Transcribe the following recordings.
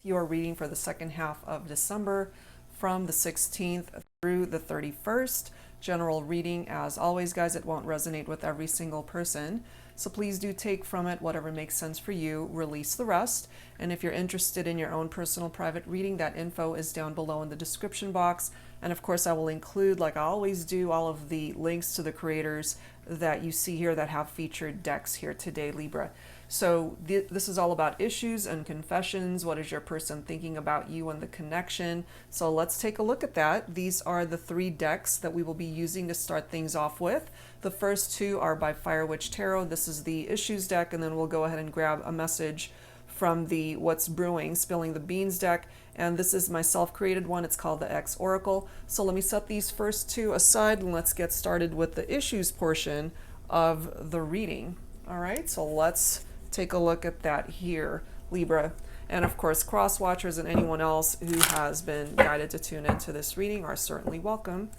your reading for the second half of December from the 16th through the 31st. General reading, as always, guys, it won't resonate with every single person. So please do take from it whatever makes sense for you, release the rest. And if you're interested in your own personal private reading, that info is down below in the description box. And of course, I will include, like I always do, all of the links to the creators that you see here that have featured decks here today, Libra. So this is all about issues and confessions. What is your person thinking about you and the connection? So let's take a look at that. These are the 3 decks that we will be using to start things off with. The first 2 are by Fire Witch Tarot. This is the issues deck, and then we'll go ahead and grab a message from the What's Brewing, Spilling the Beans deck. And this is my self-created one. It's called the X Oracle. So let me set these first 2 aside and let's get started with the issues portion of the reading. All right, so let's take a look at that here, Libra. And of course, cross watchers and anyone else who has been guided to tune into this reading are certainly welcome.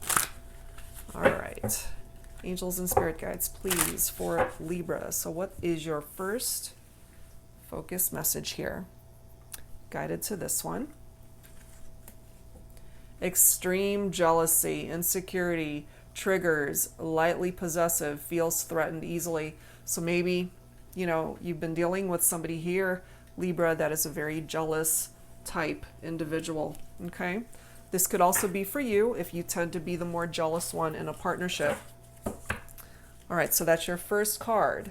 All right, angels and spirit guides, please, for Libra. So what is your first focus message here? Guided to this one. Extreme jealousy, insecurity, triggers, lightly possessive, feels threatened easily. So maybe, you know, you've been dealing with somebody here, Libra, that is a very jealous type individual, okay? This could also be for you if you tend to be the more jealous one in a partnership. All right, so that's your first card.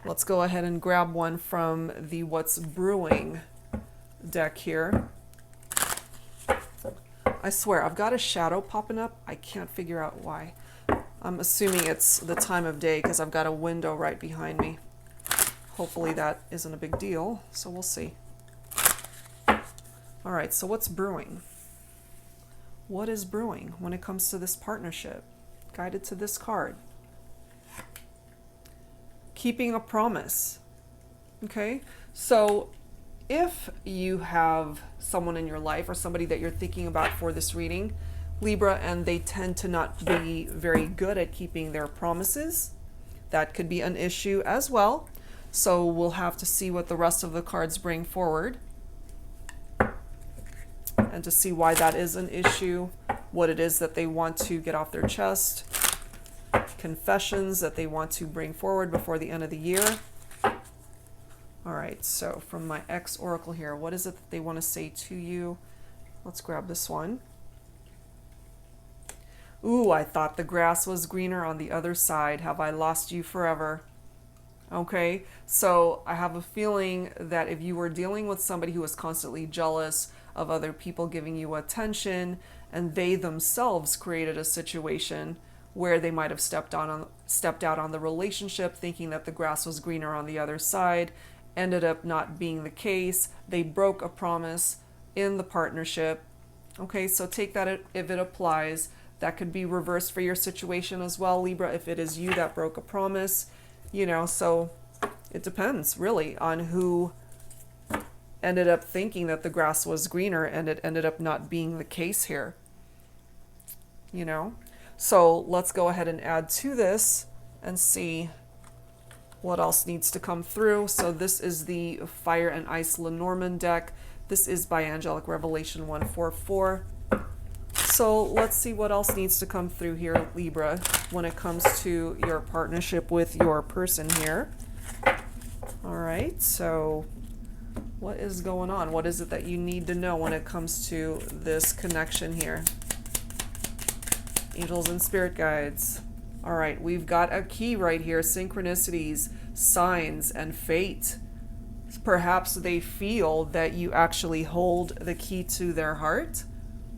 Let's go ahead and grab one from the What's Brewing deck here. I swear, I've got a shadow popping up. I can't figure out why. I'm assuming it's the time of day because I've got a window right behind me. Hopefully that isn't a big deal, so we'll see. All right, so what's brewing? What is brewing when it comes to this partnership? Guided to this card. Keeping a promise. Okay, so if you have someone in your life or somebody that you're thinking about for this reading, Libra, and they tend to not be very good at keeping their promises, that could be an issue as well. So we'll have to see what the rest of the cards bring forward and to see why that is an issue, what it is that they want to get off their chest, confessions that they want to bring forward before the end of the year. All right, so from my X Oracle here, what is it that they want to say to you? Let's grab this one. Ooh, I thought the grass was greener on the other side. Have I lost you forever? Okay, so I have a feeling that if you were dealing with somebody who was constantly jealous of other people giving you attention, and they themselves created a situation where they might have stepped out on the relationship thinking that the grass was greener on the other side, ended up not being the case. They broke a promise in the partnership. Okay, so take that if it applies. That could be reversed for your situation as well, Libra, if it is you that broke a promise. You know, so it depends really on who ended up thinking that the grass was greener and it ended up not being the case here. You know, so let's go ahead and add to this and see what else needs to come through. So this is the Fire and Ice Lenormand deck. This is by Angelic Revelation 144. So let's see what else needs to come through here, Libra, when it comes to your partnership with your person here. All right, so what is going on? What is it that you need to know when it comes to this connection here? Angels and spirit guides. All right, we've got a key right here, synchronicities, signs, and fate. Perhaps they feel that you actually hold the key to their heart.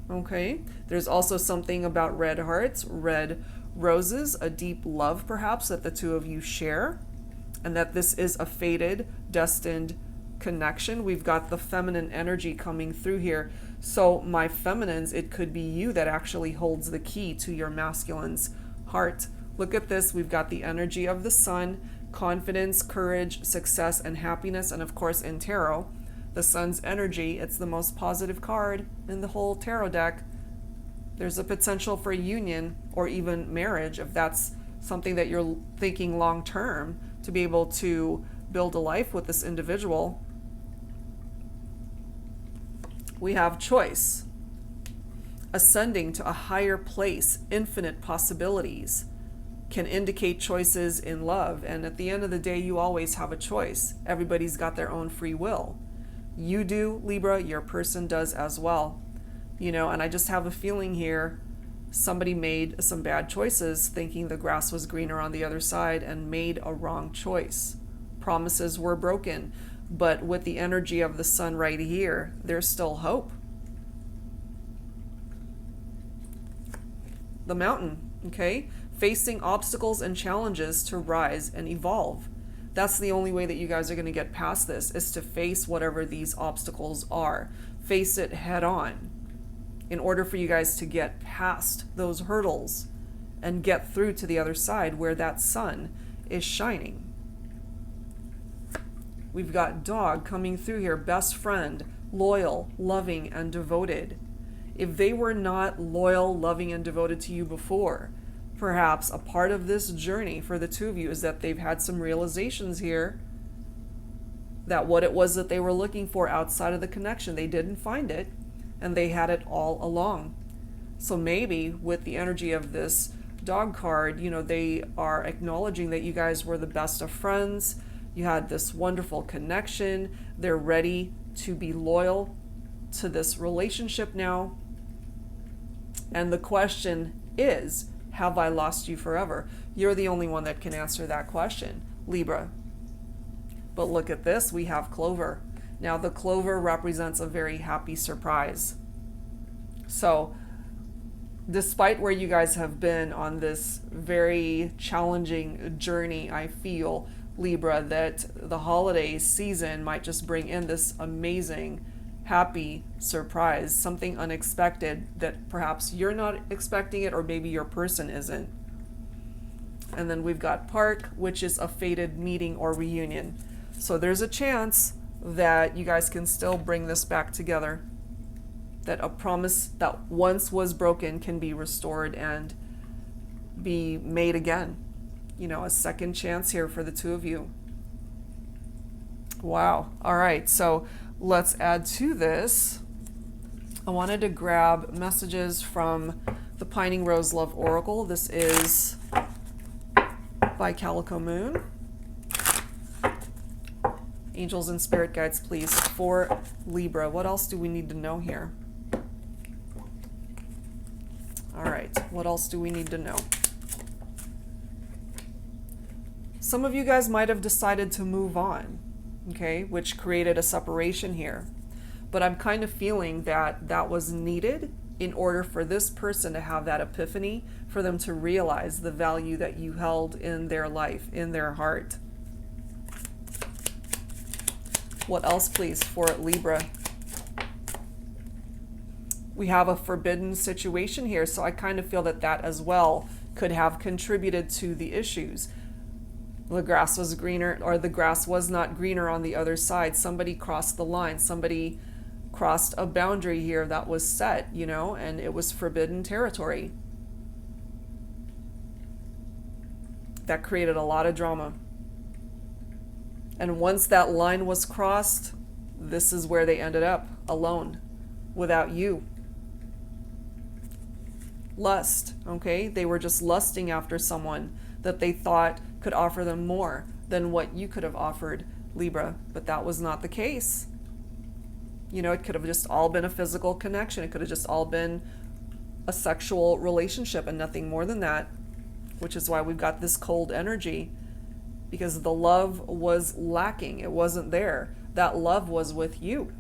Okay, there's also something about red hearts, red roses, a deep love perhaps that the two of you share, and that this is a fated, destined connection. We've got the feminine energy coming through here. So my feminines, it could be you that actually holds the key to your masculine's heart. Look at this. We've got the energy of the sun, confidence, courage, success, and happiness. And of course, in tarot, the sun's energy, it's the most positive card in the whole tarot deck. There's a potential for union or even marriage if that's something that you're thinking long term, to be able to build a life with this individual. We have choice. Ascending to a higher place, infinite possibilities, can indicate choices in love. And at the end of the day, you always have a choice. Everybody's got their own free will. You do, Libra, your person does as well. You know, and I just have a feeling here, somebody made some bad choices thinking the grass was greener on the other side and made a wrong choice. Promises were broken, but with the energy of the sun right here, there's still hope. The mountain, okay? Facing obstacles and challenges to rise and evolve. That's the only way that you guys are going to get past this, is to face whatever these obstacles are. Face it head on, in order for you guys to get past those hurdles and get through to the other side where that sun is shining. We've got dog coming through here, best friend, loyal, loving, and devoted. If they were not loyal, loving, and devoted to you before, perhaps a part of this journey for the two of you is that they've had some realizations here that what it was that they were looking for outside of the connection, they didn't find it, and they had it all along. So maybe with the energy of this dog card, you know, they are acknowledging that you guys were the best of friends. You had this wonderful connection. They're ready to be loyal to this relationship now. And the question is, have I lost you forever? You're the only one that can answer that question, Libra. But look at this, we have clover. Now the clover represents a very happy surprise. So despite where you guys have been on this very challenging journey, I feel, Libra, that the holiday season might just bring in this amazing, happy surprise, something unexpected that perhaps you're not expecting it, or maybe your person isn't. And then we've got park, which is a fated meeting or reunion. So there's a chance that you guys can still bring this back together, that a promise that once was broken can be restored and be made again. You know, a second chance here for the two of you. Wow. All right, so let's add to this. I wanted to grab messages from the Pining Rose Love Oracle. This is by Calico Moon. Angels and spirit guides, please, for Libra. What else do we need to know here? All right, what else do we need to know? Some of you guys might have decided to move on, okay, which created a separation here. But I'm kind of feeling that that was needed in order for this person to have that epiphany, for them to realize the value that you held in their life, in their heart. What else, please, for Libra? We have a forbidden situation here, so I kind of feel that that as well could have contributed to the issues. The grass was greener, or the grass was not greener on the other side. Somebody crossed the line. Somebody crossed a boundary here that was set, you know, and it was forbidden territory. That created a lot of drama. And once that line was crossed, this is where they ended up, alone, without you. Lust, okay? They were just lusting after someone that they thought could offer them more than what you could have offered, Libra. But that was not the case. You know, it could have just all been a physical connection. It could have just all been a sexual relationship and nothing more than that, which is why we've got this cold energy. Because the love was lacking. It wasn't there. That love was with you.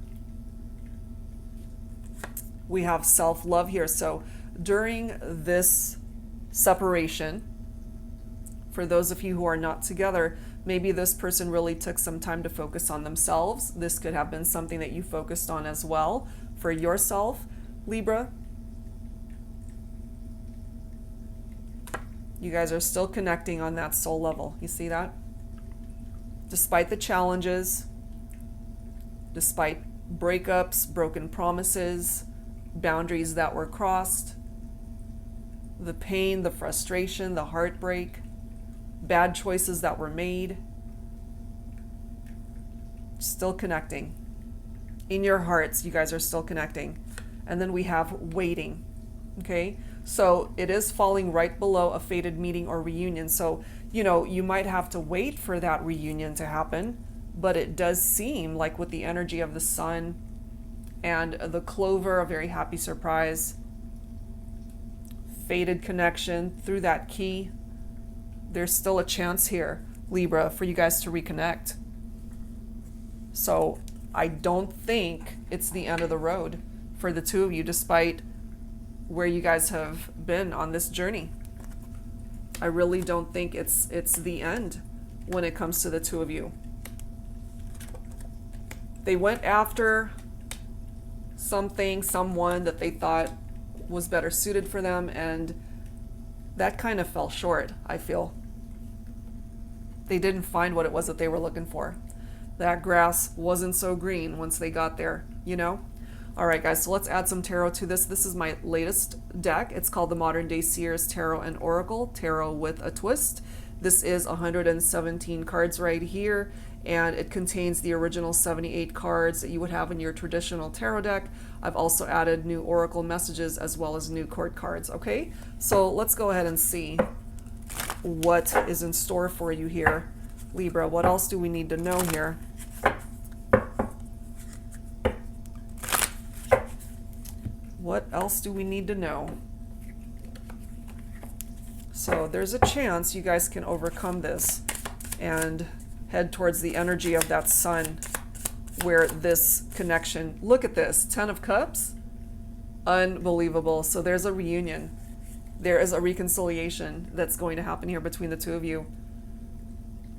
We have self-love here. So during this separation, for those of you who are not together, maybe this person really took some time to focus on themselves. This could have been something that you focused on as well for yourself, Libra. You guys are still connecting on that soul level. You see that? Despite the challenges, despite breakups, broken promises, boundaries that were crossed, the pain, the frustration, the heartbreak, bad choices that were made, still connecting. In your hearts, you guys are still connecting. And then we have waiting. Okay, so it is falling right below a fated meeting or reunion. So, you know, you might have to wait for that reunion to happen, but it does seem like with the energy of the sun and the clover, a very happy surprise, fated connection through that key, there's still a chance here, Libra, for you guys to reconnect. So I don't think it's the end of the road for the two of you, despite where you guys have been on this journey. I really don't think it's the end when it comes to the two of you. They went after something, someone that they thought was better suited for them, and that kind of fell short, I feel. They didn't find what it was that they were looking for. That grass wasn't so green once they got there, you know? All right, guys, so let's add some tarot to this. This is my latest deck. It's called the Modern Day Seers Tarot and Oracle, Tarot with a Twist. This is 117 cards right here, and it contains the original 78 cards that you would have in your traditional tarot deck. I've also added new oracle messages as well as new court cards, okay? So let's go ahead and see what is in store for you here, Libra. What else do we need to know here? What else do we need to know? So there's a chance you guys can overcome this and head towards the energy of that sun where this connection, look at this, 10 of Cups, unbelievable. So there's a reunion. There is a reconciliation that's going to happen here between the two of you.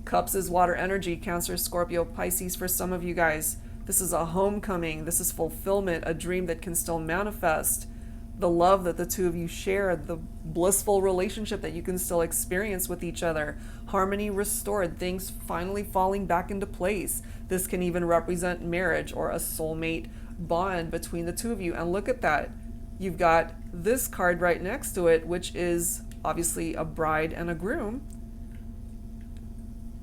Cups is water energy, Cancer, Scorpio, Pisces for some of you guys. This is a homecoming. This is fulfillment, a dream that can still manifest. The love that the two of you share, the blissful relationship that you can still experience with each other. Harmony restored, things finally falling back into place. This can even represent marriage or a soulmate bond between the two of you. And look at that. You've got this card right next to it, which is obviously a bride and a groom.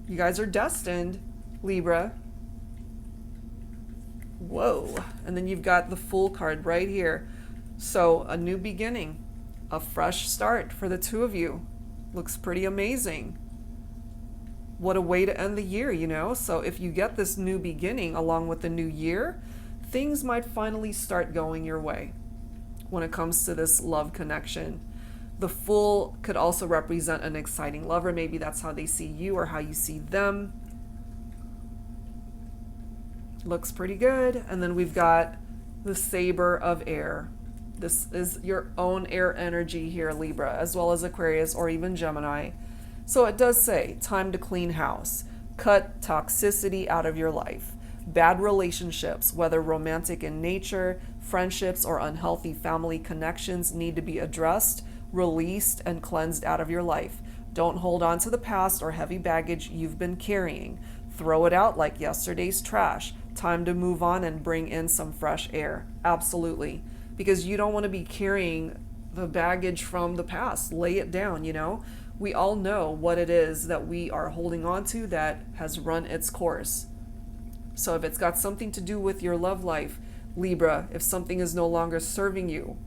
You guys are destined, Libra. Whoa. And then you've got the Fool card right here. So a new beginning, a fresh start for the two of you. Looks pretty amazing. What a way to end the year, you know? So if you get this new beginning along with the new year, things might finally start going your way when it comes to this love connection. The Fool could also represent an exciting lover. Maybe that's how they see you or how you see them. Looks pretty good. And then we've got the Saber of Air. This is your own air energy here, Libra, as well as Aquarius or even Gemini. So it does say, time to clean house. Cut toxicity out of your life. Bad relationships, whether romantic in nature, friendships, or unhealthy family connections, need to be addressed, released, and cleansed out of your life. Don't hold on to the past or heavy baggage you've been carrying. Throw it out like yesterday's trash. Time to move on and bring in some fresh air. Absolutely. Because you don't want to be carrying the baggage from the past. Lay it down, you know? We all know what it is that we are holding on to that has run its course. So if it's got something to do with your love life, Libra, if something is no longer serving you,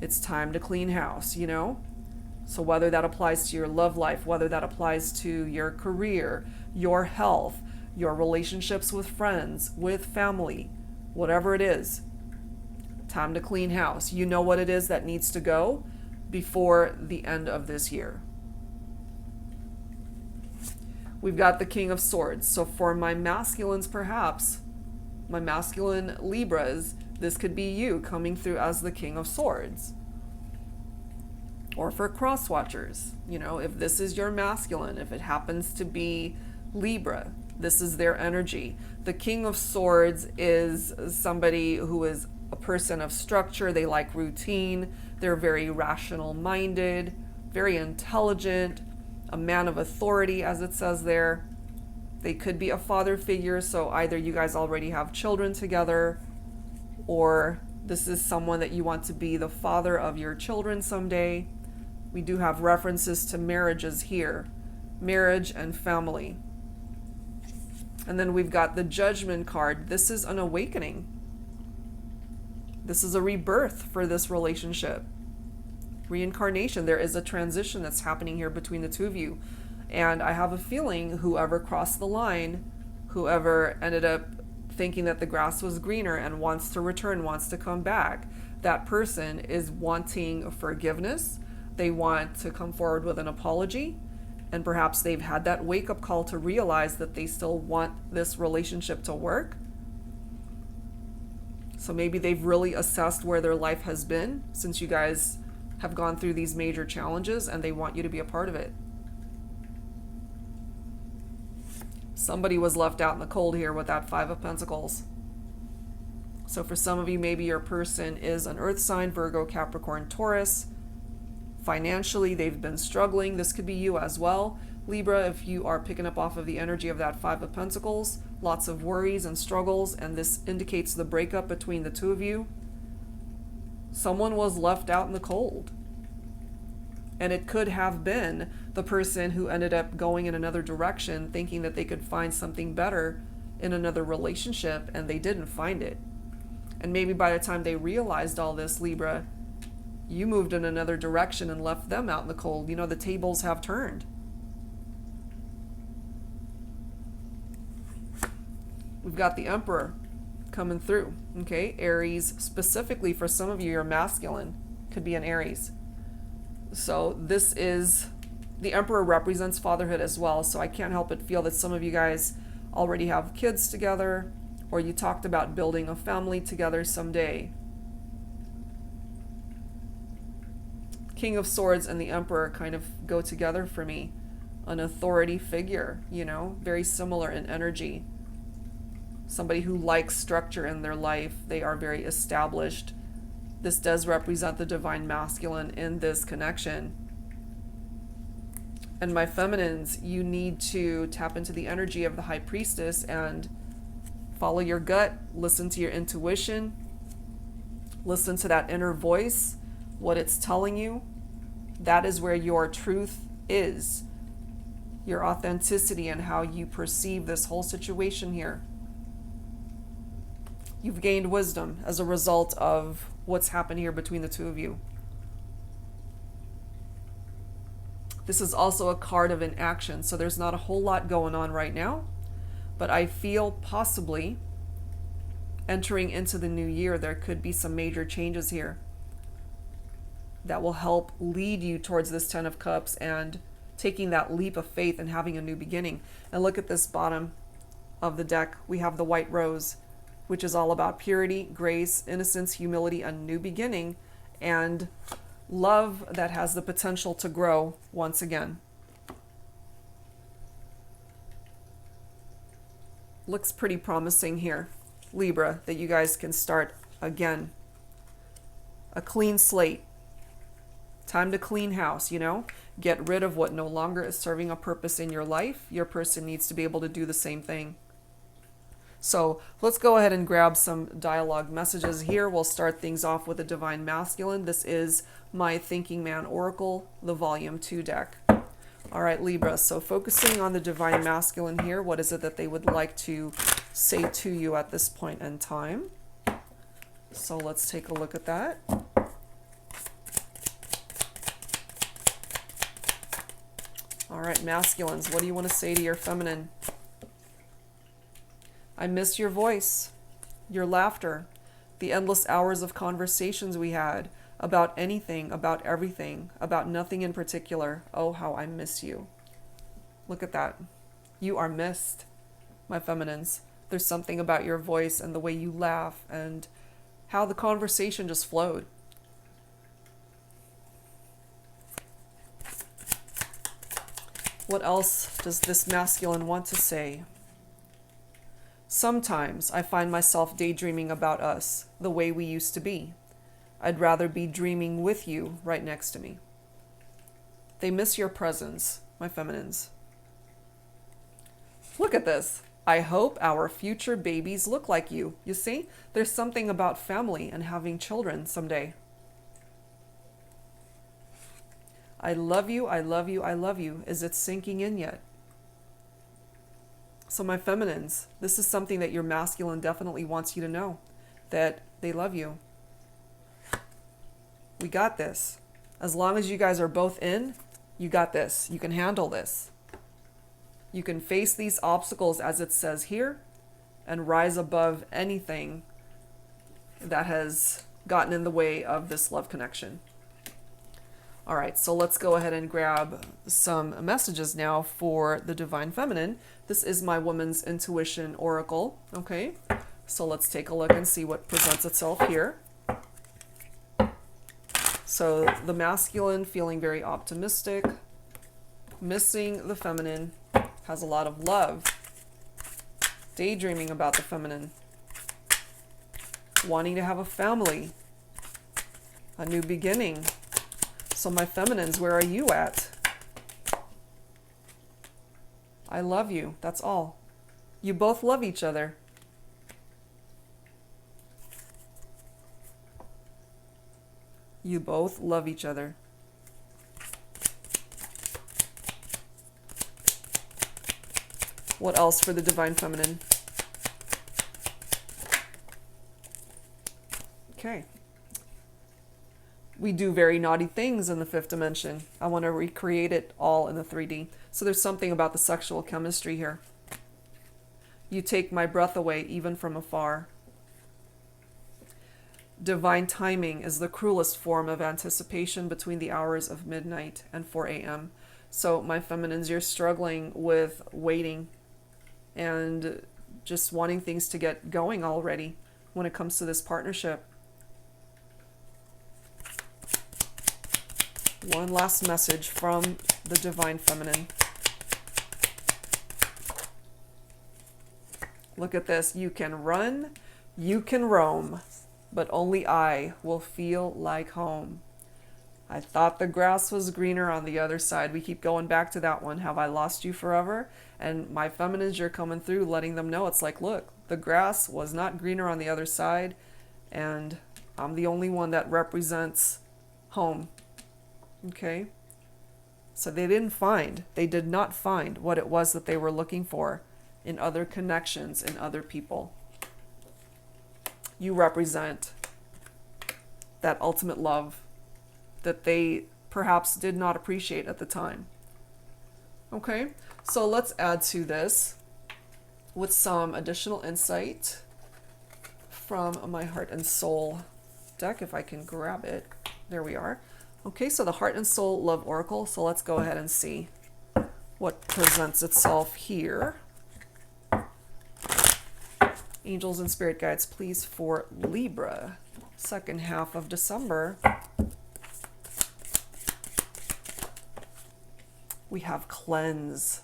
it's time to clean house, you know? So whether that applies to your love life, whether that applies to your career, your health, your relationships with friends, with family, whatever it is, time to clean house. You know what it is that needs to go before the end of this year. We've got the King of Swords. So for my masculines, perhaps, my masculine Libras, this could be you coming through as the King of Swords. Or for cross watchers, you know, if this is your masculine, if it happens to be Libra, this is their energy. The King of Swords is somebody who is a person of structure. They like routine. They're very rational minded, very intelligent, a man of authority, as it says there. They could be a father figure, so either you guys already have children together, or this is someone that you want to be the father of your children someday. We do have references to marriages here, marriage and family. And then we've got the Judgment card. This is an awakening. This is a rebirth for this relationship. Reincarnation. There is a transition that's happening here between the two of you. And I have a feeling whoever crossed the line, whoever ended up thinking that the grass was greener and wants to return, wants to come back, that person is wanting forgiveness. They want to come forward with an apology. And perhaps they've had that wake-up call to realize that they still want this relationship to work. So maybe they've really assessed where their life has been since you guys have gone through these major challenges, and they want you to be a part of it. Somebody was left out in the cold here with that Five of Pentacles. So for some of you, maybe your person is an earth sign, Virgo, Capricorn, Taurus. Financially, they've been struggling. This could be you as well. Libra, if you are picking up off of the energy of that Five of Pentacles, lots of worries and struggles, and this indicates the breakup between the two of you. Someone was left out in the cold. And it could have been the person who ended up going in another direction, thinking that they could find something better in another relationship, and they didn't find it. And maybe by the time they realized all this, Libra, you moved in another direction and left them out in the cold. You know, the tables have turned. We've got the Emperor coming through, okay? Aries, specifically for some of you, you're masculine. Could be an Aries. So this is, the Emperor represents fatherhood as well, so I can't help but feel that some of you guys already have kids together, or you talked about building a family together someday. King of Swords and the Emperor kind of go together for me. An authority figure, you know, very similar in energy. Somebody who likes structure in their life. They are very established. This does represent the divine masculine in this connection. And my feminines, you need to tap into the energy of the High Priestess and follow your gut, listen to your intuition, listen to that inner voice, what it's telling you. That is where your truth is, your authenticity and how you perceive this whole situation here. You've gained wisdom as a result of what's happened here between the two of you. This is also a card of inaction, so there's not a whole lot going on right now, but I feel possibly entering into the new year, there could be some major changes here that will help lead you towards this Ten of Cups and taking that leap of faith and having a new beginning. And look at this bottom of the deck. We have the White Rose, which is all about purity, grace, innocence, humility, a new beginning, and love that has the potential to grow once again. Looks pretty promising here, Libra, that you guys can start again. A clean slate. Time to clean house, you know? Get rid of what no longer is serving a purpose in your life. Your person needs to be able to do the same thing. So let's go ahead and grab some dialogue messages here. We'll start things off with the Divine Masculine. This is my Thinking Man Oracle, the Volume 2 deck. All right, Libra, so focusing on the Divine Masculine here, what is it that they would like to say to you at this point in time? So let's take a look at that. All right, masculines, what do you want to say to your feminine? I miss your voice, your laughter, the endless hours of conversations we had about anything, about everything, about nothing in particular. Oh, how I miss you. Look at that. You are missed, my feminines. There's something about your voice and the way you laugh and how the conversation just flowed. What else does this masculine want to say? Sometimes I find myself daydreaming about us, the way we used to be. I'd rather be dreaming with you right next to me. They miss your presence, my feminines. Look at this. I hope our future babies look like you. You see, there's something about family and having children someday. I love you, I love you, I love you. Is it sinking in yet? So my feminines, this is something that your masculine definitely wants you to know, that they love you. We got this. As long as you guys are both in, you got this. You can handle this. You can face these obstacles, as it says here, and rise above anything that has gotten in the way of this love connection. All right, so let's go ahead and grab some messages now for the Divine Feminine. This is my Woman's Intuition Oracle, okay? So let's take a look and see what presents itself here. So the masculine feeling very optimistic, missing the feminine, has a lot of love, daydreaming about the feminine, wanting to have a family, a new beginning. So my feminines, where are you at? I love you. That's all. You both love each other. You both love each other. What else for the Divine Feminine? Okay. We do very naughty things in the fifth dimension. I want to recreate it all in the 3D. So there's something about the sexual chemistry here. You take my breath away even from afar. Divine timing is the cruelest form of anticipation between the hours of midnight and 4 a.m. So my feminines, you're struggling with waiting and just wanting things to get going already when it comes to this partnership. One last message from the Divine Feminine. Look at this. You can run, you can roam, but only I will feel like home. I thought the grass was greener on the other side. We keep going back to that one. Have I lost you forever? And my feminines, you're coming through, letting them know it's like, look, the grass was not greener on the other side, and I'm the only one that represents home. Okay? So they did not find what it was that they were looking for in other connections, in other people. You represent that ultimate love that they perhaps did not appreciate at the time. Okay, so let's add to this with some additional insight from my Heart and Soul deck, if I can grab it. There we are. Okay, so the Heart and Soul Love Oracle. So let's go ahead and see what presents itself here. Angels and Spirit Guides, please, for Libra, second half of December. We have cleanse.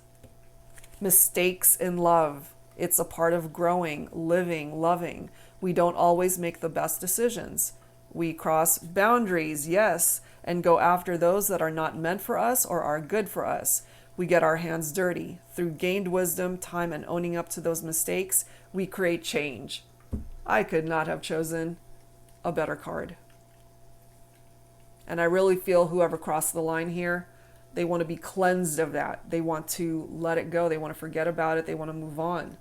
Mistakes in love. It's a part of growing, living, loving. We don't always make the best decisions. We cross boundaries, yes, and go after those that are not meant for us or are good for us. We get our hands dirty. Through gained wisdom, time, and owning up to those mistakes, we create change. I could not have chosen a better card. And I really feel whoever crossed the line here, they want to be cleansed of that. They want to let it go. They want to forget about it. They want to move on.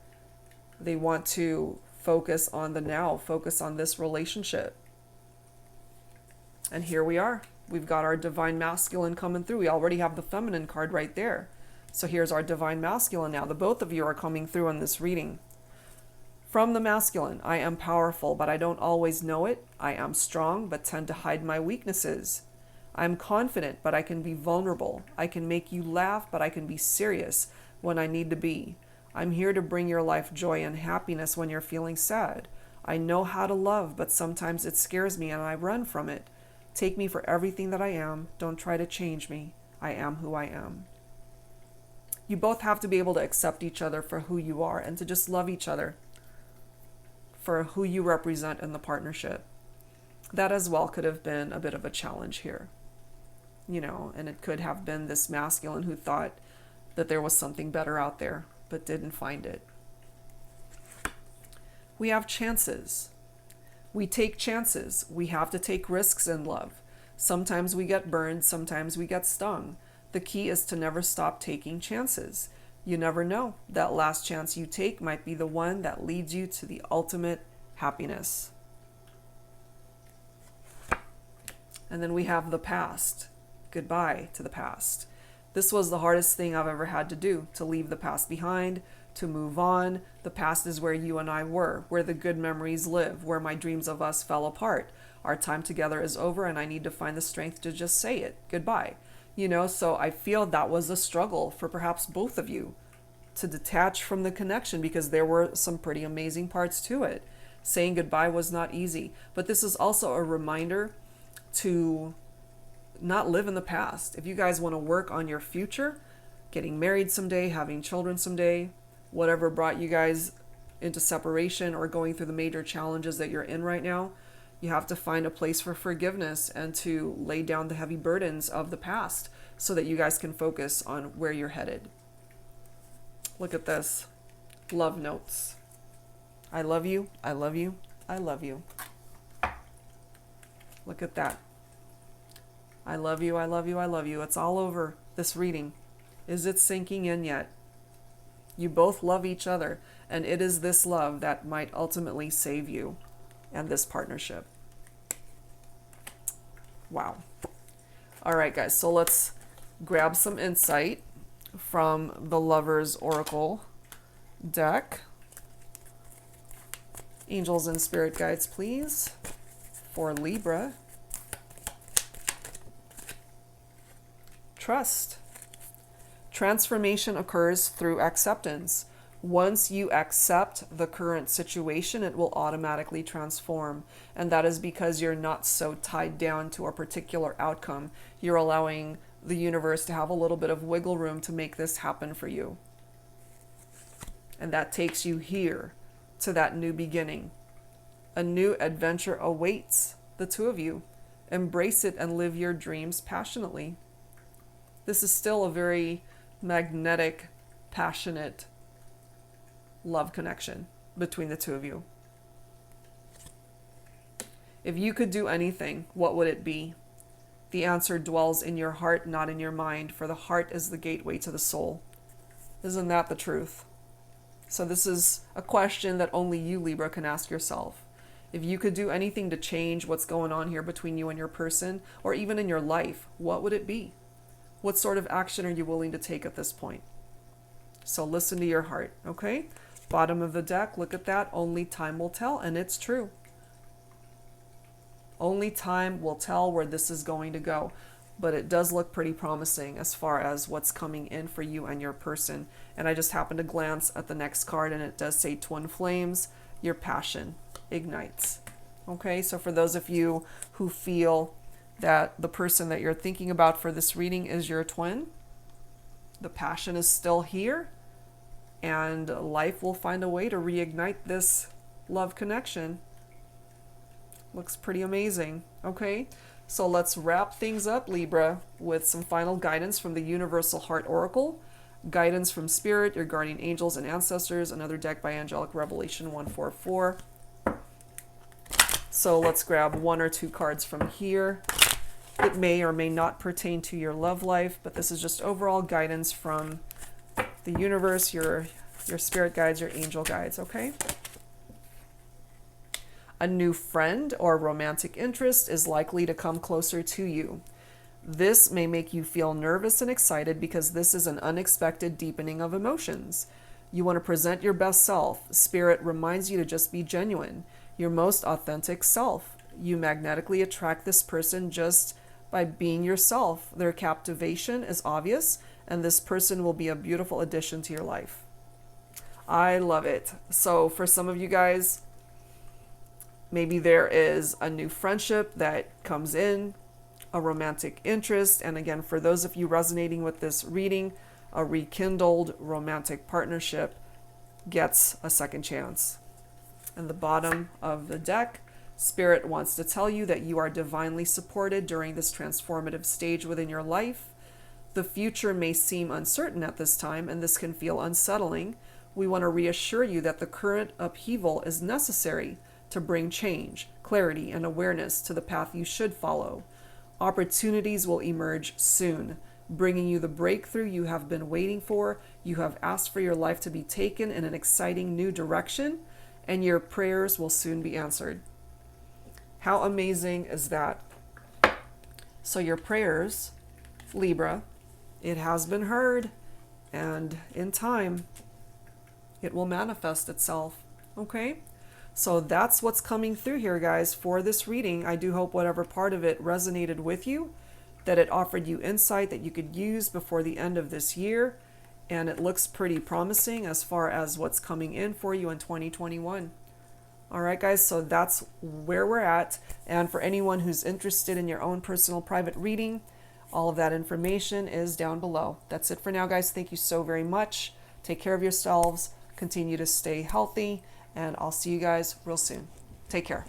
They want to focus on the now, focus on this relationship. And here we are. We've got our Divine Masculine coming through. We already have the Feminine card right there. So here's our Divine Masculine now. The both of you are coming through in this reading. From the Masculine, I am powerful, but I don't always know it. I am strong, but tend to hide my weaknesses. I am confident, but I can be vulnerable. I can make you laugh, but I can be serious when I need to be. I'm here to bring your life joy and happiness when you're feeling sad. I know how to love, but sometimes it scares me and I run from it. Take me for everything that I am. Don't try to change me. I am who I am. You both have to be able to accept each other for who you are and to just love each other for who you represent in the partnership. That as well could have been a bit of a challenge here. You know, and it could have been this masculine who thought that there was something better out there, but didn't find it. We have chances. We take chances. We have to take risks in love. Sometimes we get burned, sometimes we get stung. The key is to never stop taking chances. You never know. That last chance you take might be the one that leads you to the ultimate happiness. And then we have the past. Goodbye to the past. This was the hardest thing I've ever had to do, to leave the past behind, to move on. The past is where you and I were, where the good memories live, where my dreams of us fell apart. Our time together is over and I need to find the strength to just say it. Goodbye. So I feel that was a struggle for perhaps both of you to detach from the connection, because there were some pretty amazing parts to it. Saying goodbye was not easy, but this is also a reminder to not live in the past. If you guys want to work on your future, getting married someday, having children someday, whatever brought you guys into separation or going through the major challenges that you're in right now, you have to find a place for forgiveness and to lay down the heavy burdens of the past so that you guys can focus on where you're headed. Look at this. Love notes. I love you. I love you. I love you. Look at that. I love you. I love you. I love you. It's all over this reading. Is it sinking in yet? You both love each other, and it is this love that might ultimately save you and this partnership. Wow. All right, guys. So let's grab some insight from the Lover's Oracle deck. Angels and spirit guides, please, for Libra. Trust. Transformation occurs through acceptance. Once you accept the current situation, it will automatically transform. And that is because you're not so tied down to a particular outcome. You're allowing the universe to have a little bit of wiggle room to make this happen for you. And that takes you here to that new beginning. A new adventure awaits the two of you. Embrace it and live your dreams passionately. This is still a very magnetic, passionate love connection between the two of you. If you could do anything, what would it be? The answer dwells in your heart, not in your mind, for the heart is the gateway to the soul. Isn't that the truth? So this is a question that only you, Libra, can ask yourself. If you could do anything to change what's going on here between you and your person, or even in your life, what would it be? What sort of action are you willing to take at this point? So listen to your heart, okay? Bottom of the deck, look at that. Only time will tell, and it's true. Only time will tell where this is going to go. But it does look pretty promising as far as what's coming in for you and your person. And I just happened to glance at the next card, and it does say twin flames. Your passion ignites. Okay, so for those of you who feel that the person that you're thinking about for this reading is your twin, the passion is still here, and life will find a way to reignite this love connection. Looks pretty amazing. Okay, so let's wrap things up, Libra, with some final guidance from the Universal Heart Oracle. Guidance from Spirit, your guardian angels and ancestors, another deck by Angelic Revelation 144. So let's grab one or two cards from here. It may or may not pertain to your love life, but this is just overall guidance from the universe, your spirit guides, your angel guides, okay? A new friend or romantic interest is likely to come closer to you. This may make you feel nervous and excited because this is an unexpected deepening of emotions. You want to present your best self. Spirit reminds you to just be genuine, your most authentic self. You magnetically attract this person just by being yourself. Their captivation is obvious, and this person will be a beautiful addition to your life. I love it. So for some of you guys, maybe there is a new friendship that comes in, a romantic interest, and again, for those of you resonating with this reading, a rekindled romantic partnership gets a second chance. And the bottom of the deck, Spirit wants to tell you that you are divinely supported during this transformative stage within your life. The future may seem uncertain at this time, and this can feel unsettling. We want to reassure you that the current upheaval is necessary to bring change, clarity, and awareness to the path you should follow. Opportunities will emerge soon. bringing you the breakthrough you have been waiting for. You have asked for your life to be taken in an exciting new direction, and your prayers will soon be answered. How amazing is that? So your prayers, Libra, it has been heard, and in time, it will manifest itself. Okay? So that's what's coming through here, guys, for this reading. I do hope whatever part of it resonated with you, that it offered you insight that you could use before the end of this year. And it looks pretty promising as far as what's coming in for you in 2021. All right, guys, so that's where we're at. And for anyone who's interested in your own personal private reading, all of that information is down below. That's it for now, guys. Thank you so very much. Take care of yourselves. Continue to stay healthy. And I'll see you guys real soon. Take care.